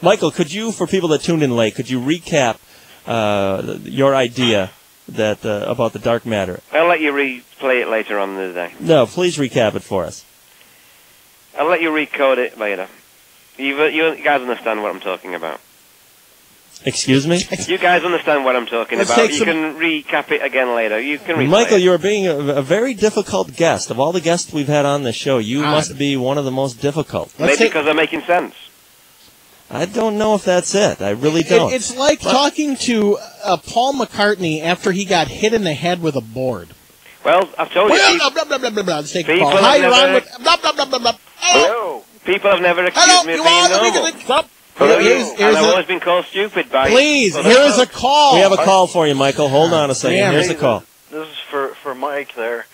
Michael, could you, for people that tuned in late, could you recap your idea that about the dark matter? I'll let you replay it later on in the day. No, please recap it for us. I'll let you recode it later. You guys understand what I'm talking about. Excuse me? You guys understand what I'm talking about. You can recap it again later. You can replay Michael, it. you're being a very difficult guest. Of all the guests we've had on the show, you must be one of the most difficult. Maybe because I'm making sense. I don't know if that's it. I really don't. It's like talking to Paul McCartney after he got hit in the head with a board. Well, I've told you. Blah, blah, blah, blah, blah, blah. Let's take a call. Hi, you're on with... Blah, blah, blah, blah, blah. Hello. People have never accused me of being normal. Stop. And I've always been called stupid by... Please, here's a call. We have a call for you, Michael. Hold on a second. Here's the call. This is for Mike there.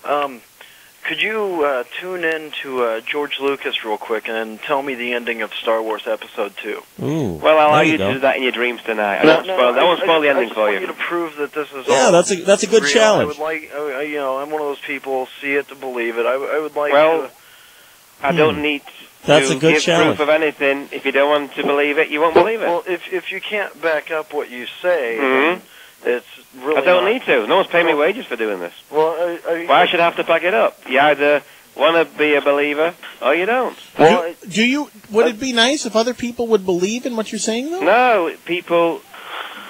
Could you tune in to George Lucas real quick and tell me the ending of Star Wars Episode 2? Ooh, well, I'll allow you to do that in your dreams tonight. I won't spoil the ending for you. I just want you to prove that this is all that's a good real. challenge. I would like, I'm one of those people, see it to believe it. I would like to... Well, I don't need That's to a good give challenge. proof of anything. If you don't want to believe it, you won't believe it. Well, if you can't back up what you say, then it's really I don't need to. No one's paying me wages for doing this. Well, why should I have to back it up? You either want to be a believer or you don't. Well, would it be nice if other people would believe in what you're saying, though? No, people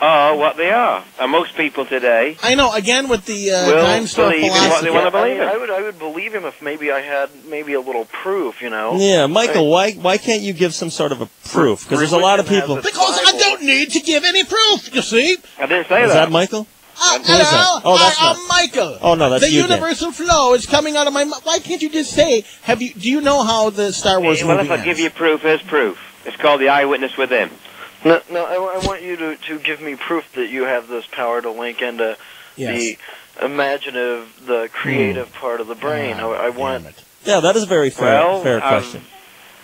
are what they are. And most people today... I know, again, with the dime store philosophy. In what they want to believe in. I would believe him if maybe I had a little proof, you know? Yeah, Michael, why can't you give some sort of a proof? Because there's a lot of people... Because I don't need to give any proof, you see? I didn't say that. Is that Michael? Hello, Oh, that's I'm Michael. Oh, no, that's the you, universal flow is coming out of my mouth. Why can't you just say, do you know how the Star Wars movie Well, if I give you proof, here's proof. It's called the eyewitness within. No, I want you to give me proof that you have this power to link into the imaginative, the creative part of the brain. I want... Yeah, that is a very fair question.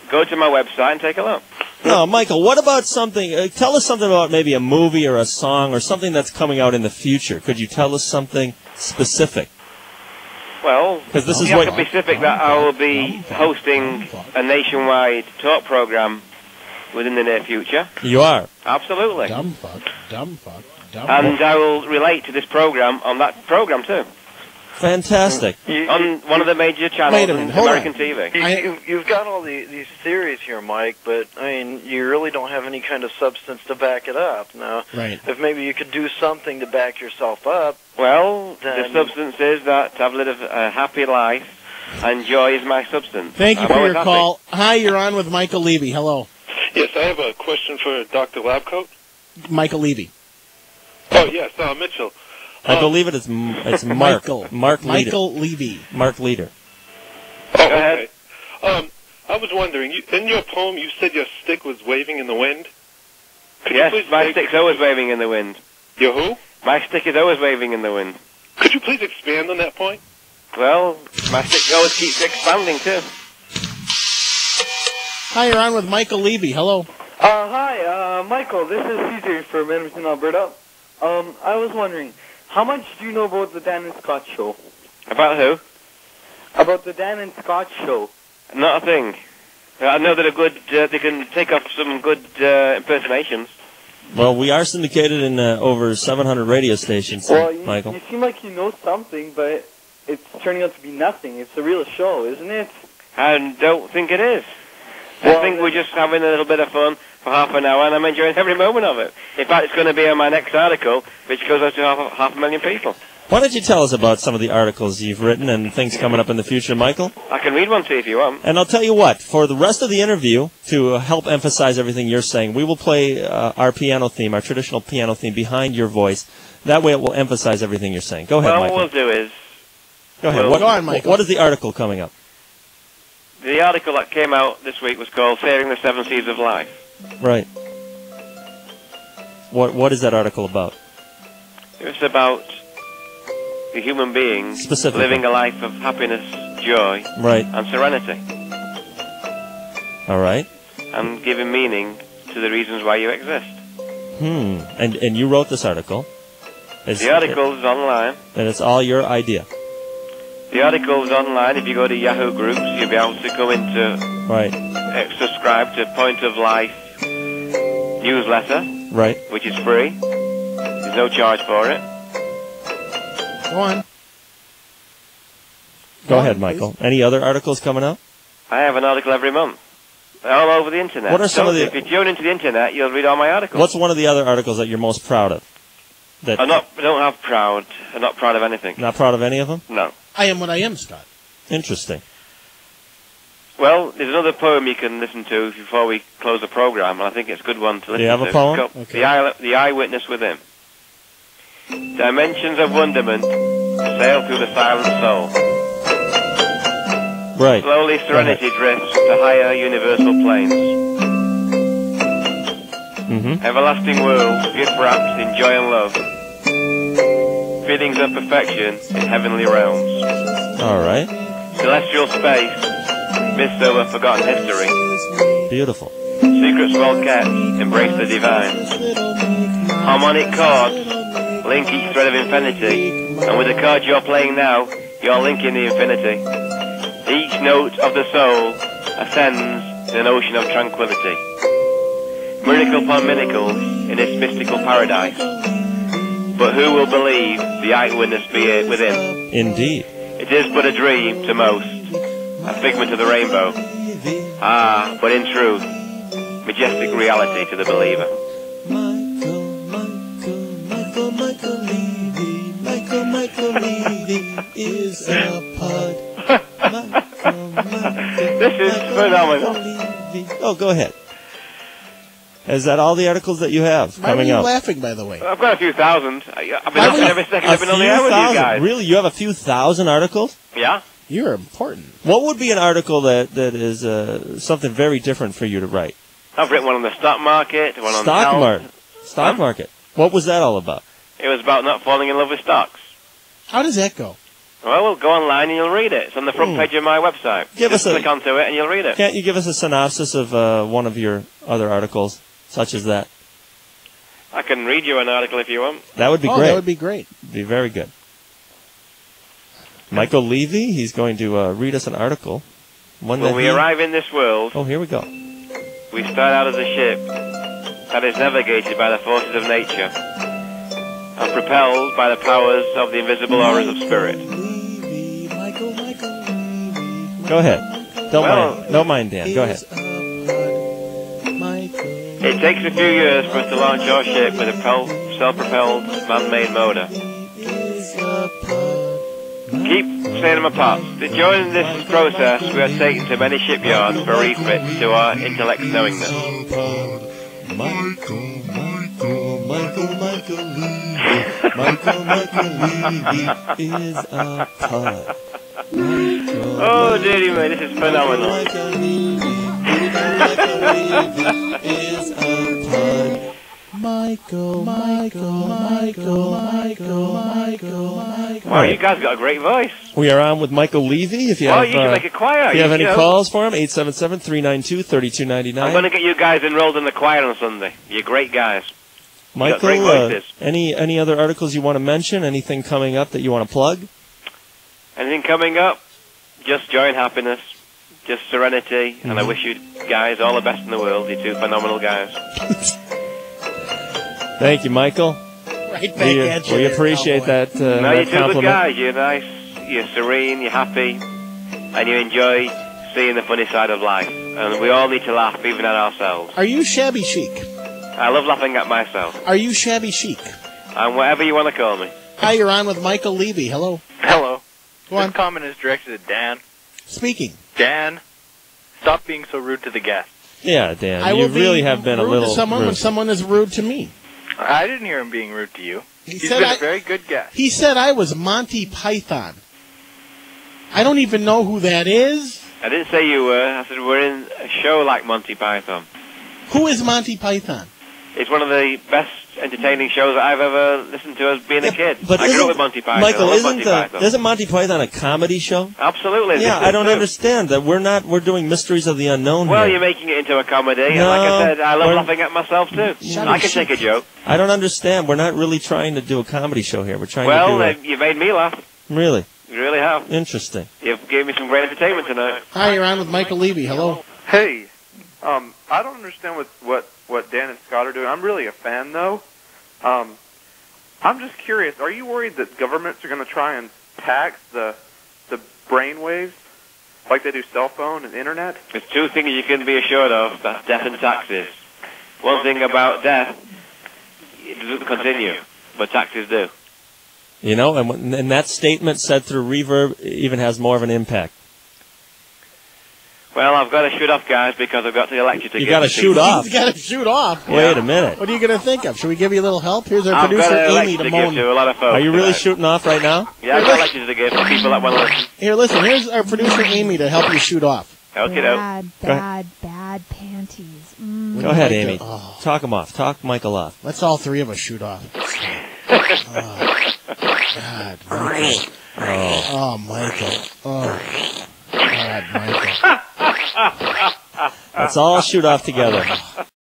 Go to my website and take a look. No, Michael, what about something... tell us something about maybe a movie or a song or something that's coming out in the future. Could you tell us something specific? Well, because this is I can be specific that I will be hosting a nationwide talk program within the near future. You are? Absolutely. Dumb fuck. And I will relate to this program on that program too. Fantastic. On one of the major channels on American TV. You've got all these theories here, Mike, but, I mean, you really don't have any kind of substance to back it up. Now, if maybe you could do something to back yourself up... Well, the substance is that I've lived a happy life, and joy is my substance. Thank you for your call. Hi, you're on with Michael Levy. Hello. Yes, I have a question for Dr. Labcoat. Michael Levy. Oh, yes, Mitchell. I believe it's Mark. Michael Levy. Mark Leader. Oh, okay. I was wondering, in your poem you said your stick was waving in the wind? Yes, my stick's always waving in the wind. Your who? My stick is always waving in the wind. Could you please expand on that point? Well, my stick always keeps expanding too. Hi, you're on with Michael Levy. Hello. Hi, Michael. This is CJ from Edmonton, Alberta. I was wondering, how much do you know about the Dan and Scott show? About who? About the Dan and Scott show. Not a thing. I know that they can take off some good impersonations. Well, we are syndicated in over 700 radio stations, Michael. You seem like you know something, but it's turning out to be nothing. It's a real show, isn't it? I don't think it is. I think we're just having a little bit of fun for half an hour, and I'm enjoying every moment of it. In fact, it's going to be on my next article, which goes out to half a million people. Why don't you tell us about some of the articles you've written and things coming up in the future, Michael? I can read one to you if you want. And I'll tell you what, for the rest of the interview, to help emphasize everything you're saying, we will play our piano theme, our traditional piano theme, behind your voice. That way it will emphasize everything you're saying. Go ahead, Michael. What we'll do is... Go ahead. Go on, Michael. What is the article coming up? The article that came out this week was called Sailing the Seven Seas of Life. Right. What is that article about? It's about the human being living a life of happiness, joy, and serenity. All right. And giving meaning to the reasons why you exist. And you wrote this article. The article is online. And it's all your idea. The article is online. If you go to Yahoo Groups, you'll be able to go into... Right. Subscribe to Point of Life newsletter, Right. which is free. There's no charge for it. Go on. Go ahead, Michael. Any other articles coming up? I have an article every month. They're all over the internet. What are some of the... If you tune into the internet, you'll read all my articles. What's one of the other articles that you're most proud of? That I'm not proud of anything. Not proud of any of them? No. I am what I am, Scott. Interesting. Well, there's another poem you can listen to before we close the program, and I think it's a good one to listen to. Do you have a poem? Okay. The Eyewitness Within. Dimensions of wonderment sail through the silent soul. Right. Slowly serenity drifts to higher universal planes. Mm-hmm. Everlasting worlds gift wrapped in joy and love. Feelings of perfection in heavenly realms. All right. Celestial space, mist over forgotten history. Beautiful. Secrets well kept, embrace the divine. Harmonic chords link each thread of infinity, and with the chord you're playing now, you're linking the infinity. Each note of the soul ascends in an ocean of tranquility. Miracle upon miracle in this mystical paradise. But who will believe the eyewitness be within? Indeed. It is but a dream to most, a figment of the rainbow. Ah, but in truth, majestic reality to the believer. Michael Levy is a pod. This is phenomenal. Oh, go ahead. Is that all the articles that you have Why were coming you up? laughing, by the way? I've got a few thousand. I've been listening every second. I've been on the air with you guys. Really? You have a few thousand articles? Yeah. You're important. What would be an article that is something very different for you to write? I've written one on the stock market, one on Stock health. market. Stock market. What was that all about? It was about not falling in love with stocks. How does that go? Well, go online and you'll read it. It's on the front page of my website. Just click onto it and you'll read it. Can't you give us a synopsis of one of your other articles, such as that? I can read you an article if you want. That would be great. That would be great. Be very good. Michael Levy, he's going to read us an article. When we arrive in this world, oh, here we go. We start out as a ship that is navigated by the forces of nature and propelled by the powers of the invisible auras of spirit. Go ahead. Don't mind Dan. Go ahead. It takes a few years for us to launch our ship with a self-propelled man-made motor. Keep saying them apart. During this process, we are taken to many shipyards for refit to our intellect's knowingness. Michael Levy is a pod. Oh, dearie me, this is phenomenal. Michael. Wow, you guys got a great voice. We are on with Michael Levy. If you have, you can make a choir. If you have any calls for him, 877-392-3299. I'm going to get you guys enrolled in the choir on Sunday. You're great guys. Michael, any other articles you want to mention? Anything coming up that you want to plug? Anything coming up? Just joy and happiness. Just serenity. Mm-hmm. And I wish you guys all the best in the world. You're two phenomenal guys. Thank you, Michael. Right back at you. We appreciate that. No, you're two compliment. good guys. You're nice. You're serene. You're happy. And you enjoy seeing the funny side of life. And we all need to laugh, even at ourselves. Are you shabby chic? I love laughing at myself. Are you shabby chic? I'm whatever you want to call me. Hi, you're on with Michael Levy. Hello. Hello. Go on. This comment is directed at Dan. Speaking. Dan, stop being so rude to the guests. Yeah, Dan. I you really have been a little to someone rude. when someone is rude to me. I didn't hear him being rude to you. He's said been a very good guest. He said I was Monty Python. I don't even know who that is. I didn't say you were. I said we're in a show like Monty Python. Who is Monty Python? It's one of the best entertaining shows that I've ever listened to as being a kid. But I grew up with Monty Python. Michael, isn't Monty Python a comedy show? Absolutely. Yeah, I don't understand that. We're doing Mysteries of the Unknown Well, here. you're making it into a comedy, and No, like I said, I love laughing at myself too. I can take a joke. I don't understand. We're not really trying to do a comedy show here. We're trying to do you made me laugh. Really? You really have. Interesting. You've gave me some great entertainment tonight. Hi, you're on with Michael Levy. Hello. Hey, I don't understand what what Dan and Scott are doing. I'm really a fan, though. I'm just curious, are you worried that governments are going to try and tax the brain waves like they do cell phone and internet? There's two things you can be assured of, that's death and taxes. One thing about death, it doesn't continue, but taxes do. You know, and that statement said through reverb even has more of an impact. Well, I've got to shoot off, guys, because I've got the lecture to You give. got to shoot off. He's got to shoot off. Wait a minute. What are you going to think of? Should we give you a little help? Here's our I've producer, got a Amy, lecture to to give moan. to a lot of folks. Are you really tonight. shooting off right now? Yeah, I've got lectures to give for people that want to listen. Here, listen. Here's our producer, Amy, to help you shoot off. Okay, Bad panties. Mm. Go ahead, Amy. Oh. Talk him off. Talk Michael off. Let's all three of us shoot off. God, Michael. Oh, Michael. Oh, God, Michael. Let's all shoot off together.